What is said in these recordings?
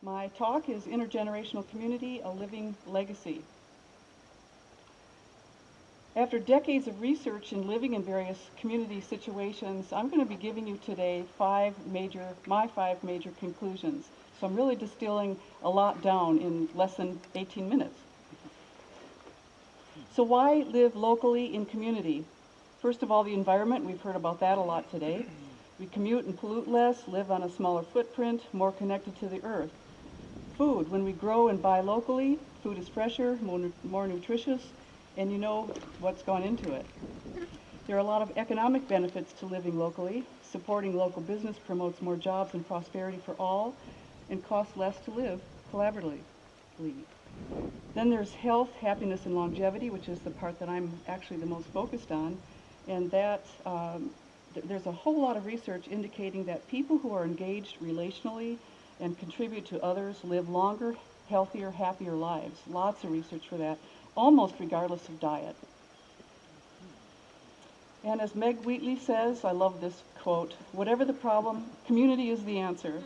My talk is Intergenerational Community, a Living Legacy. After decades of research and living in various community situations, I'm going to be giving you today my five major conclusions. So I'm really distilling a lot down in less than 18 minutes. So why live locally in community? First of all, the environment. We've heard about that a lot today. We commute and pollute less, live on a smaller footprint, more connected to the earth. Food. When we grow and buy locally, food is fresher, more nutritious, and you know what's gone into it. There are a lot of economic benefits to living locally. Supporting local business promotes more jobs and prosperity for all and costs less to live collaboratively. Then there's health, happiness, and longevity, which is the part that I'm actually the most focused on. And that there's a whole lot of research indicating that people who are engaged relationally and contribute to others live longer, healthier, happier lives. Lots of research for that, almost regardless of diet. And as Meg Wheatley says, I love this quote, whatever the problem, community is the answer.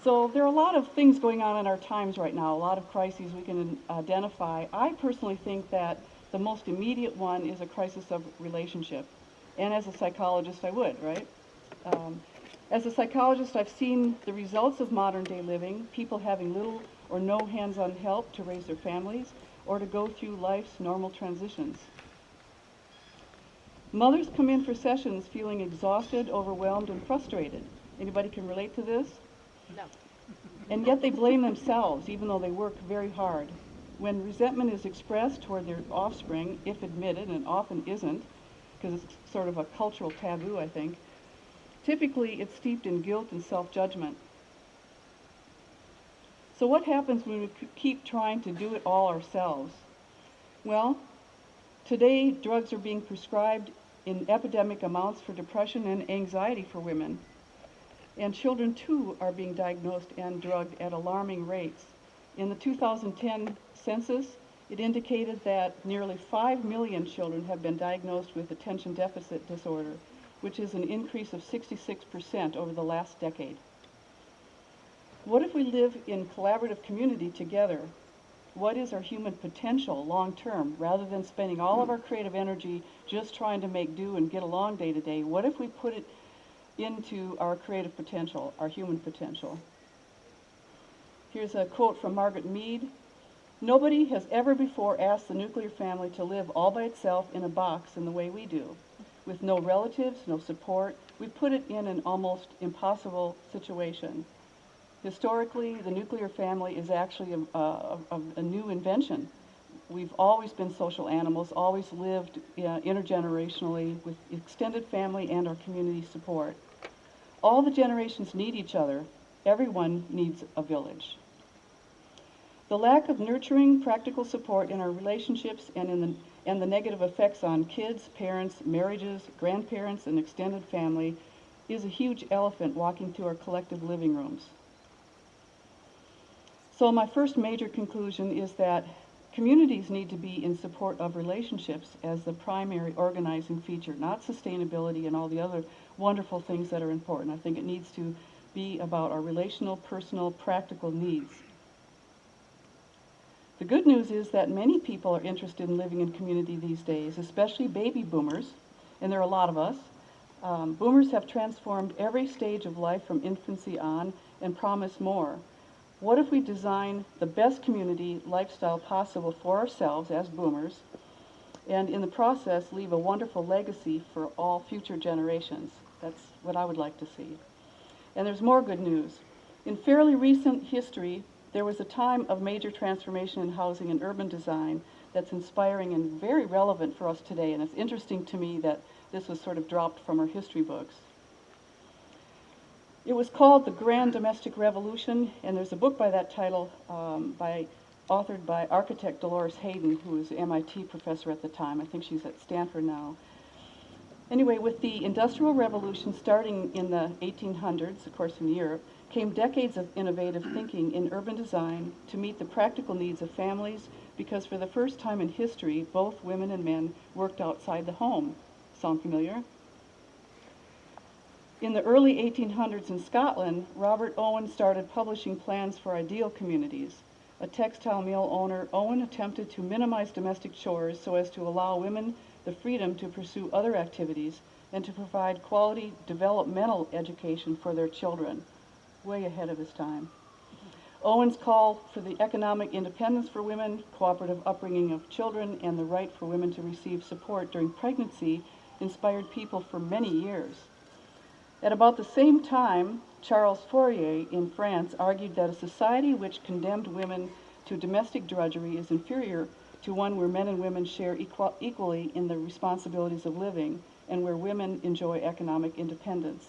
So there are a lot of things going on in our times right now, a lot of crises we can identify. I personally think that the most immediate one is a crisis of relationship. And as a psychologist, I would, right? As a psychologist, I've seen the results of modern day living, people having little or no hands-on help to raise their families or to go through life's normal transitions. Mothers come in for sessions feeling exhausted, overwhelmed, and frustrated. Anybody can relate to this? No. And yet they blame themselves, even though they work very hard. When resentment is expressed toward their offspring, if admitted, and often isn't, because it's sort of a cultural taboo, I think, typically it's steeped in guilt and self-judgment. So what happens when we keep trying to do it all ourselves? Well, today drugs are being prescribed in epidemic amounts for depression and anxiety for women. And children, too, are being diagnosed and drugged at alarming rates. In the 2010 census, it indicated that nearly 5 million children have been diagnosed with attention deficit disorder, which is an increase of 66% over the last decade. What if we live in collaborative community together? What is our human potential long term? Rather than spending all of our creative energy just trying to make do and get along day to day, what if we put it into our creative potential, our human potential? Here's a quote from Margaret Mead. Nobody has ever before asked the nuclear family to live all by itself in a box in the way we do. With no relatives, no support, we put it in an almost impossible situation. Historically, the nuclear family is actually a new invention. We've always been social animals, always lived intergenerationally with extended family and our community support. All the generations need each other. Everyone needs a village. The lack of nurturing, practical support in our relationships and the negative effects on kids, parents, marriages, grandparents, and extended family is a huge elephant walking through our collective living rooms. So my first major conclusion is that communities need to be in support of relationships as the primary organizing feature, not sustainability and all the other wonderful things that are important. I think it needs to be about our relational, personal, practical needs. The good news is that many people are interested in living in community these days, especially baby boomers, and there are a lot of us. Boomers have transformed every stage of life from infancy on and promise more. What if we design the best community lifestyle possible for ourselves as boomers, and in the process leave a wonderful legacy for all future generations? That's what I would like to see. And there's more good news. In fairly recent history, there was a time of major transformation in housing and urban design that's inspiring and very relevant for us today, and it's interesting to me that this was sort of dropped from our history books. It was called The Grand Domestic Revolution, and there's a book by that title authored by architect Dolores Hayden, who was an MIT professor at the time. I think she's at Stanford now. Anyway, with the Industrial Revolution starting in the 1800s, of course in Europe, came decades of innovative thinking in urban design to meet the practical needs of families, because for the first time in history, both women and men worked outside the home. Sound familiar? In the early 1800s in Scotland, Robert Owen started publishing plans for ideal communities. A textile mill owner, Owen attempted to minimize domestic chores so as to allow women the freedom to pursue other activities and to provide quality developmental education for their children. Way ahead of his time. Owen's call for the economic independence for women, cooperative upbringing of children, and the right for women to receive support during pregnancy inspired people for many years. At about the same time, Charles Fourier in France argued that a society which condemned women to domestic drudgery is inferior to one where men and women share equally in the responsibilities of living and where women enjoy economic independence.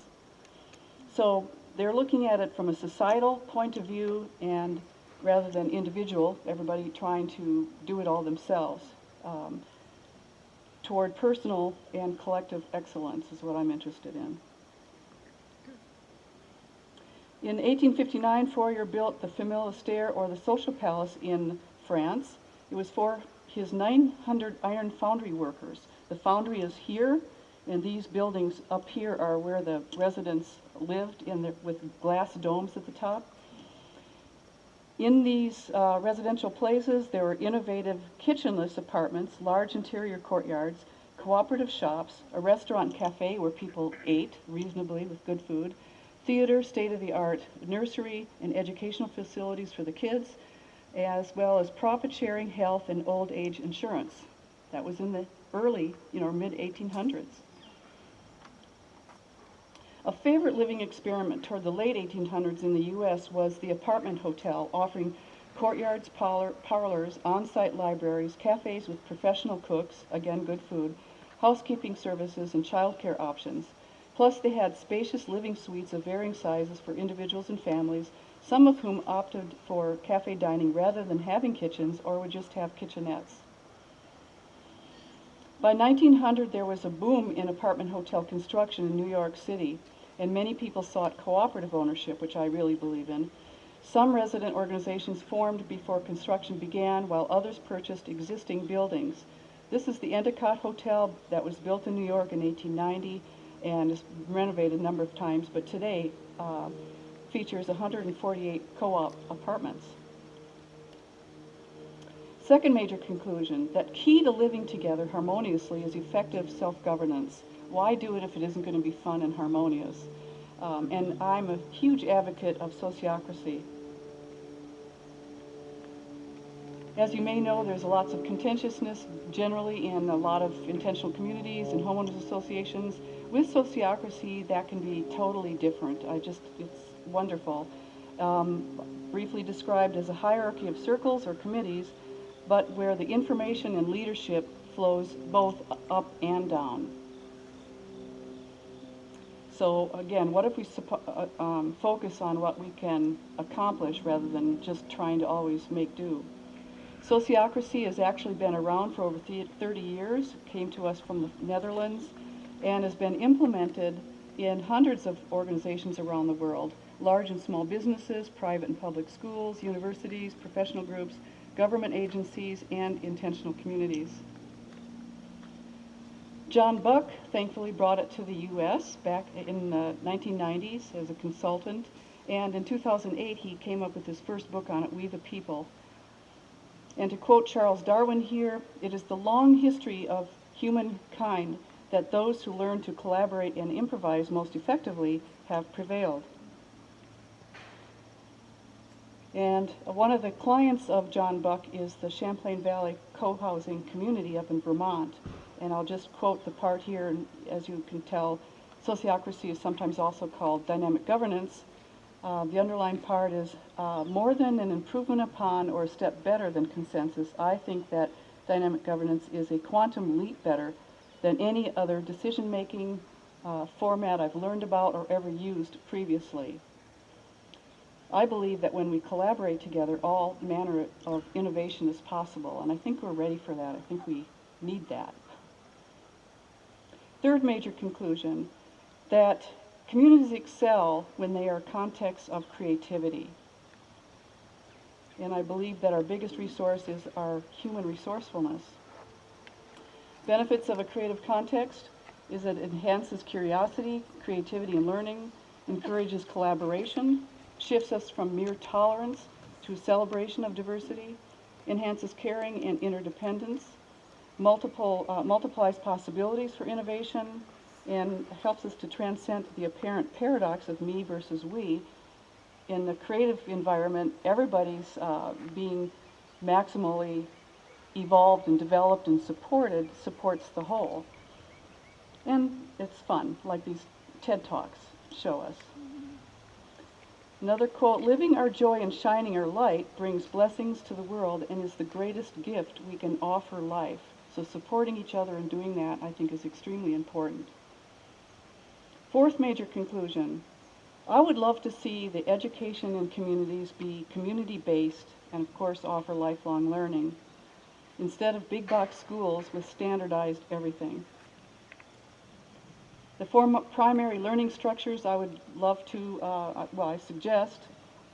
So they're looking at it from a societal point of view and rather than individual, everybody trying to do it all themselves. Toward personal and collective excellence is what I'm interested in. In 1859, Fourier built the Famille Astaire, or the Social Palace, in France. It was for his 900 iron foundry workers. The foundry is here, and these buildings up here are where the residents lived with glass domes at the top. In these residential places, there were innovative kitchenless apartments, large interior courtyards, cooperative shops, a restaurant cafe where people ate reasonably with good food, theater, state-of-the-art nursery and educational facilities for the kids, as well as profit-sharing, health, and old age insurance. That was in the early, mid-1800s. A favorite living experiment toward the late 1800s in the U.S. was the apartment hotel, offering courtyards, parlors, on-site libraries, cafes with professional cooks, again good food, housekeeping services, and childcare options. Plus, they had spacious living suites of varying sizes for individuals and families, some of whom opted for cafe dining rather than having kitchens or would just have kitchenettes. By 1900, there was a boom in apartment hotel construction in New York City, and many people sought cooperative ownership, which I really believe in. Some resident organizations formed before construction began, while others purchased existing buildings. This is the Endicott Hotel that was built in New York in 1890 and is renovated a number of times, but today features 148 co-op apartments. Second major conclusion, that key to living together harmoniously is effective self-governance. Why do it if it isn't going to be fun and harmonious? And I'm a huge advocate of sociocracy. As you may know, there's lots of contentiousness generally in a lot of intentional communities and homeowners associations. With sociocracy, that can be totally different. It's wonderful. Briefly described as a hierarchy of circles or committees, but where the information and leadership flows both up and down. So again, what if we focus on what we can accomplish rather than just trying to always make do? Sociocracy has actually been around for over 30 years, came to us from the Netherlands, and has been implemented in hundreds of organizations around the world, large and small businesses, private and public schools, universities, professional groups, government agencies, and intentional communities. John Buck thankfully brought it to the U.S. back in the 1990s as a consultant, and in 2008 he came up with his first book on it, We the People. And to quote Charles Darwin here, it is the long history of humankind that those who learn to collaborate and improvise most effectively have prevailed. And one of the clients of John Buck is the Champlain Valley co-housing community up in Vermont. And I'll just quote the part here, and as you can tell, sociocracy is sometimes also called dynamic governance. The underlying part is more than an improvement upon or a step better than consensus. I think that dynamic governance is a quantum leap better than any other decision-making format I've learned about or ever used previously. I believe that when we collaborate together, all manner of innovation is possible, and I think we're ready for that. I think we need that. Third major conclusion, that communities excel when they are contexts of creativity. And I believe that our biggest resource is our human resourcefulness. Benefits of a creative context, is that it enhances curiosity, creativity, and learning, encourages collaboration, shifts us from mere tolerance to celebration of diversity, enhances caring and interdependence, multiplies possibilities for innovation, and helps us to transcend the apparent paradox of me versus we. In the creative environment, everybody's being maximally evolved and developed and supports the whole. And it's fun, like these TED Talks show us. Another quote, living our joy and shining our light brings blessings to the world and is the greatest gift we can offer life. So supporting each other and doing that, I think, is extremely important. Fourth major conclusion, I would love to see the education in communities be community-based and, of course, offer lifelong learning, instead of big box schools with standardized everything. The four primary learning structures I would love to, I suggest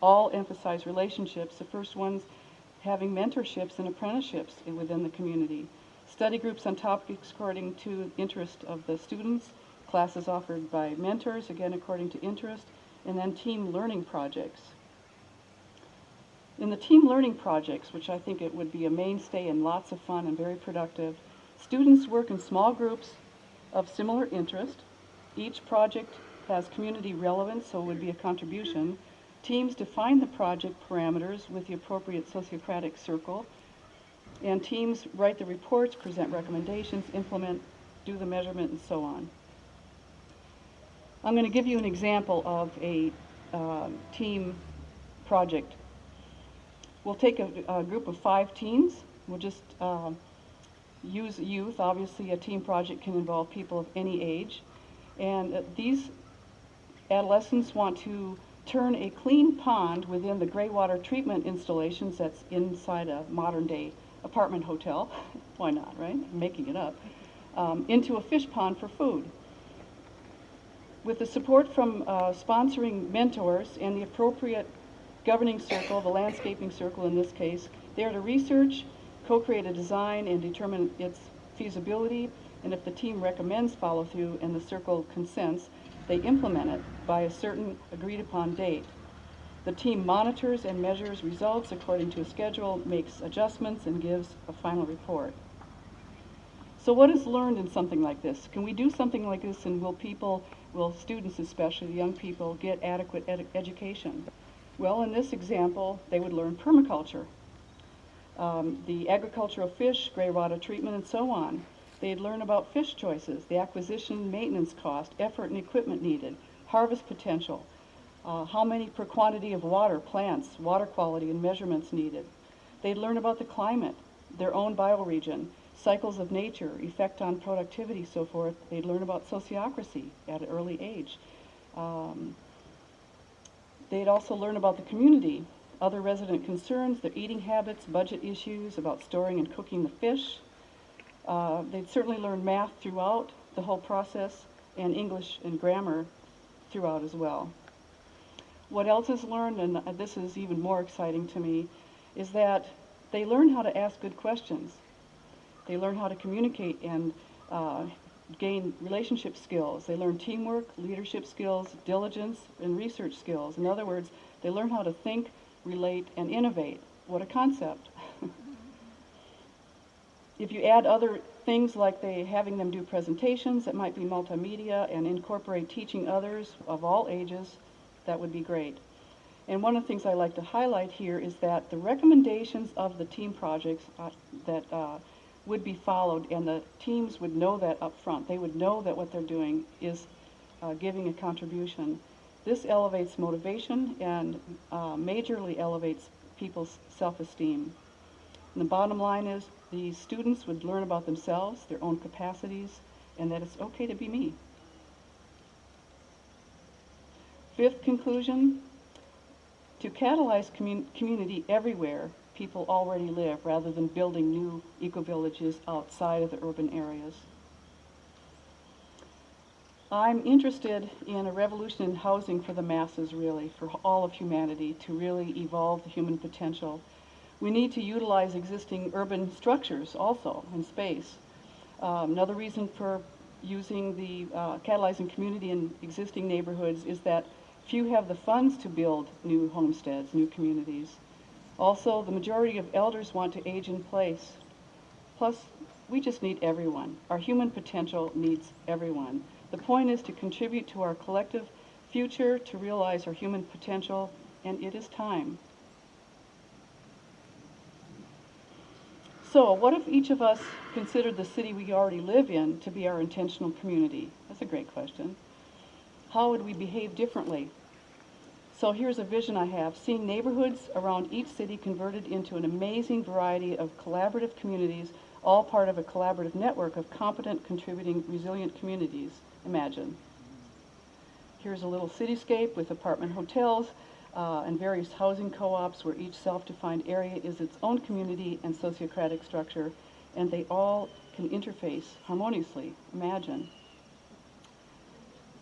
all emphasize relationships. The first one's having mentorships and apprenticeships within the community. Study groups on topics according to interest of the students, classes offered by mentors, again according to interest, and then team learning projects. In the team learning projects, which I think it would be a mainstay and lots of fun and very productive, students work in small groups of similar interest. Each project has community relevance, so it would be a contribution. Teams define the project parameters with the appropriate sociocratic circle, and teams write the reports, present recommendations, implement, do the measurement, and so on. I'm going to give you an example of a team project. We'll take a group of 5 teens. We'll just use youth. Obviously, a team project can involve people of any age. And these adolescents want to turn a clean pond within the gray water treatment installations that's inside a modern-day apartment hotel. Why not, right? I'm making it up. Into a fish pond for food. With the support from sponsoring mentors and the appropriate governing circle, the landscaping circle in this case, they are to research, co-create a design, and determine its feasibility, and if the team recommends follow-through and the circle consents, they implement it by a certain agreed-upon date. The team monitors and measures results according to a schedule, makes adjustments, and gives a final report. So what is learned in something like this? Can we do something like this, and will students especially, young people, get adequate education? Well, in this example, they would learn permaculture, the agriculture of fish, gray water treatment, and so on. They'd learn about fish choices, the acquisition, maintenance cost, effort and equipment needed, harvest potential, how many per quantity of water, plants, water quality, and measurements needed. They'd learn about the climate, their own bioregion, cycles of nature, effect on productivity, so forth. They'd learn about sociocracy at an early age. They'd also learn about the community, other resident concerns, their eating habits, budget issues, about storing and cooking the fish. They'd certainly learn math throughout the whole process, and English and grammar throughout as well. What else is learned, and this is even more exciting to me, is that they learn how to ask good questions. They learn how to communicate and gain relationship skills. They learn teamwork, leadership skills, diligence, and research skills. In other words, they learn how to think, relate, and innovate. What a concept. If you add other things like having them do presentations that might be multimedia and incorporate teaching others of all ages, that would be great. And one of the things I like to highlight here is that the recommendations of the team projects that would be followed, and the teams would know that up front. They would know that what they're doing is giving a contribution. This elevates motivation and majorly elevates people's self-esteem. And the bottom line is the students would learn about themselves, their own capacities, and that it's okay to be me. Fifth conclusion, to catalyze community everywhere people already live rather than building new eco-villages outside of the urban areas. I'm interested in a revolution in housing for the masses, really, for all of humanity, to really evolve the human potential. We need to utilize existing urban structures also in space. Another reason for using the catalyzing community in existing neighborhoods is that few have the funds to build new homesteads, new communities. Also, the majority of elders want to age in place. Plus, we just need everyone. Our human potential needs everyone. The point is to contribute to our collective future, to realize our human potential, and it is time. So, what if each of us considered the city we already live in to be our intentional community? That's a great question. How would we behave differently? So here's a vision I have, seeing neighborhoods around each city converted into an amazing variety of collaborative communities, all part of a collaborative network of competent, contributing, resilient communities. Imagine. Here's a little cityscape with apartment hotels and various housing co-ops where each self-defined area is its own community and sociocratic structure, and they all can interface harmoniously. Imagine.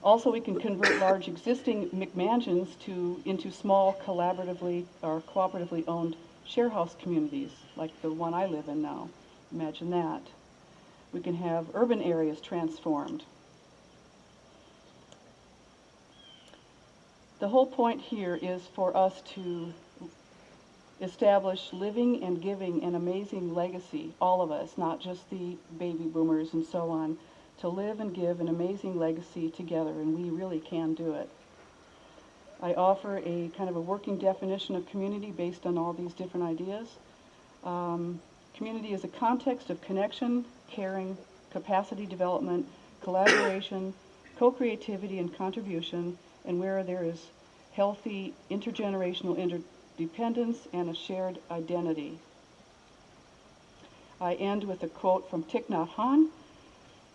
Also, we can convert large existing McMansions into small collaboratively or cooperatively owned share house communities, like the one I live in now. Imagine that. We can have urban areas transformed. The whole point here is for us to establish living and giving an amazing legacy, all of us, not just the baby boomers and so on, to live and give an amazing legacy together, and we really can do it. I offer a kind of a working definition of community based on all these different ideas. Community is a context of connection, caring, capacity development, collaboration, co-creativity and contribution, and where there is healthy intergenerational interdependence and a shared identity. I end with a quote from Thich Nhat Hanh.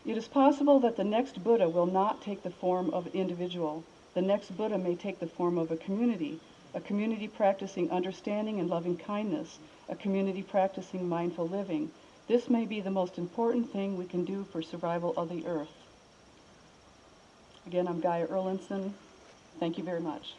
It is possible that the next Buddha will not take the form of an individual. The next Buddha may take the form of a community practicing understanding and loving kindness, a community practicing mindful living. This may be the most important thing we can do for survival of the earth. Again, I'm Gaya Erlandson. Thank you very much.